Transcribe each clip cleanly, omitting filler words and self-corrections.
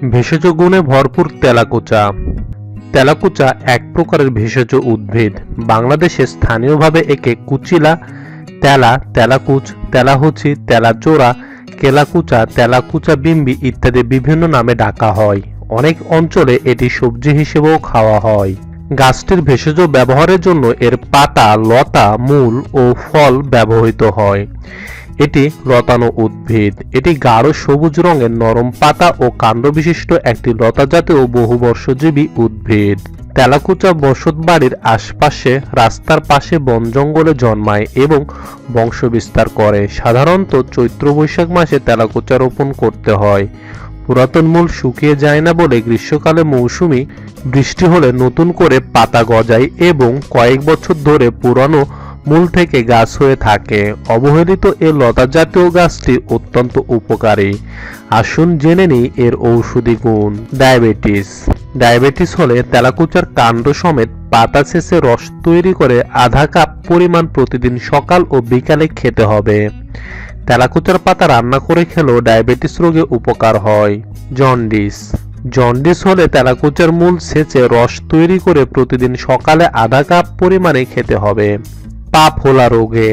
ভেষজ গুণে ভরপুর তেলাকুচা। তেলাকুচা এক প্রকারের ভেষজ উদ্ভিদ। বাংলাদেশে স্থানীয়ভাবে একে কুচিলা, তেলা, তেলাকুচ, তেলাহুচি, তেলাচোরা, কেলাকুচা, তেলাকুচা বিম্বি ইত্যাদি বিভিন্ন নামে ডাকা হয়। অনেক অঞ্চলে এটি সবজি হিসেবেও খাওয়া হয়। গাছটির ভেষজ ব্যবহারের জন্য এর পাতা, লতা, মূল ও ফল ব্যবহৃত হয়। এটি লতানো উদ্ভিদ। এটি গাঢ় সবুজ রঙের নরম পাতা ও কাণ্ড বিশিষ্ট একটি লতাজাতীয় বহুবর্ষজীবী উদ্ভিদ। তেলাকুচা বসতবাড়ির আশপাশে, রাস্তার পাশে, বন জঙ্গলে জন্মায় এবং বংশ বিস্তার করে। সাধারণত চৈত্র-বৈশাখ মাসে তেলাকুচা রোপণ করতে হয়। পুরাতন মূল শুকিয়ে যায় না বলে গ্রীষ্মকালে মৌসুমী বৃষ্টি হলে নতুন করে পাতা গজায় এবং কয়েক বছর ধরে পুরানো মূল থেকে গাছ হয়ে থাকে। অবহেলিত এ লতা জাতীয় গাছটি অত্যন্ত উপকারী। আসুন জেনে নিই এর ঔষধি গুণ। ডায়াবেটিস হলে তেলাকুচার কাণ্ড সমেত পাতা ছেঁচে রস তৈরি করে আধা কাপ পরিমাণ প্রতিদিন সকাল ও বিকালে খেতে হবে। তেলাকুচার পাতা রান্না করে খেলেও ডায়াবেটিস রোগে উপকার হয়। জন্ডিস হলে তেলাকুচার মূল ছেঁচে রস তৈরি করে প্রতিদিন সকালে আধা কাপ পরিমাণে খেতে হবে। পা ফোলা রোগে,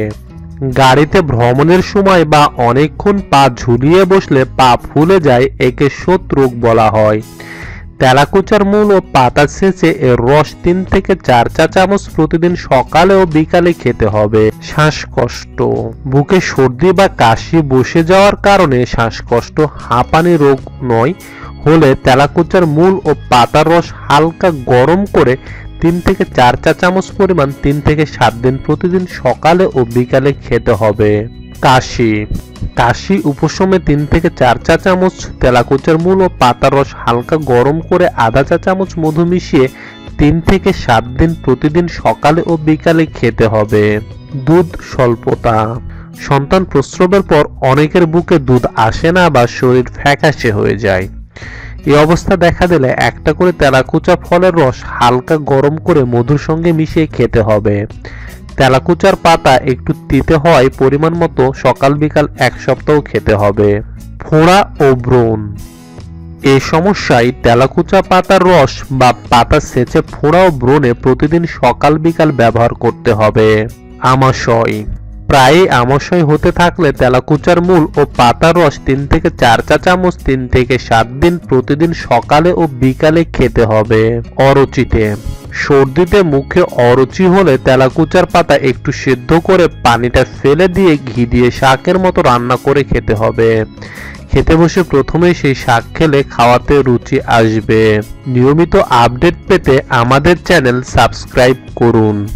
গাড়িতে ভ্রমণের সময় বা অনেকক্ষণ পা ঝুলিয়ে বসলে পা ফুলে যায়, একে শোথ রোগ বলা হয়। তেলাকুচার মূল ও পাতা ছেঁচে এর রস 3 থেকে 4 চা চামচ প্রতিদিন সকালে ও বিকালে খেতে হবে। শ্বাসকষ্ট, বুকে সর্দি বা কাশি বসে যাওয়ার কারণে শ্বাসকষ্ট, হাঁপানি রোগ নয় হলে তেলাকুচার মূল ও পাতার রস হালকা গরম করে 3 থেকে 4 চা চামচ পরিমাণ 3 থেকে 7 দিন প্রতিদিন সকালে ও বিকালে খেতে হবে। কাশি উপশমে 3 থেকে 4 চা চামচ তেলাকুচার মূল ও পাতার রস হালকা গরম করে আধা চা চামচ মধু মিশিয়ে 3 থেকে 7 দিন প্রতিদিন সকালে ও বিকালে খেতে হবে। দুধ স্বল্পতা, সন্তান প্রসবের পর অনেকের বুকে দুধ আসে না বা শরীর ফ্যাকাশে হয়ে যায়। এই অবস্থা দেখা দিলে একটা করে তেলাকুচা ফলের রস হালকা গরম করে মধুর সঙ্গে মিশিয়ে খেতে হবে। তেলাকুচার পাতা একটু তিতে হওয়ায় পরিমাণ মতো সকাল বিকাল 1 সপ্তাহ খেতে হবে। ফোঁড়া ও ব্রণ, এই সমস্যায় তেলাকুচা পাতার রস বা পাতা ছেঁচে ফোঁড়া ও ব্রণে প্রতিদিন সকাল বিকাল ব্যবহার করতে হবে। আমাশয়, প্রায়ই আমাশয় হতে থাকলে তেলাকুচার মূল ও পাতার রস 3 থেকে 4 চা চামচ 3 থেকে 7 দিন প্রতিদিন সকালে ও বিকালে খেতে হবে। অরুচিতে, সর্দিতে মুখে অরুচি হলে তেলাকুচার পাতা একটু সিদ্ধ করে পানিটা ফেলে দিয়ে ঘি দিয়ে শাকের মতো রান্না করে খেতে হবে। খেতে বসে প্রথমেই সেই শাক খেলে খাওয়াতে রুচি আসবে। নিয়মিত আপডেট পেতে আমাদের চ্যানেল সাবস্ক্রাইব করুন।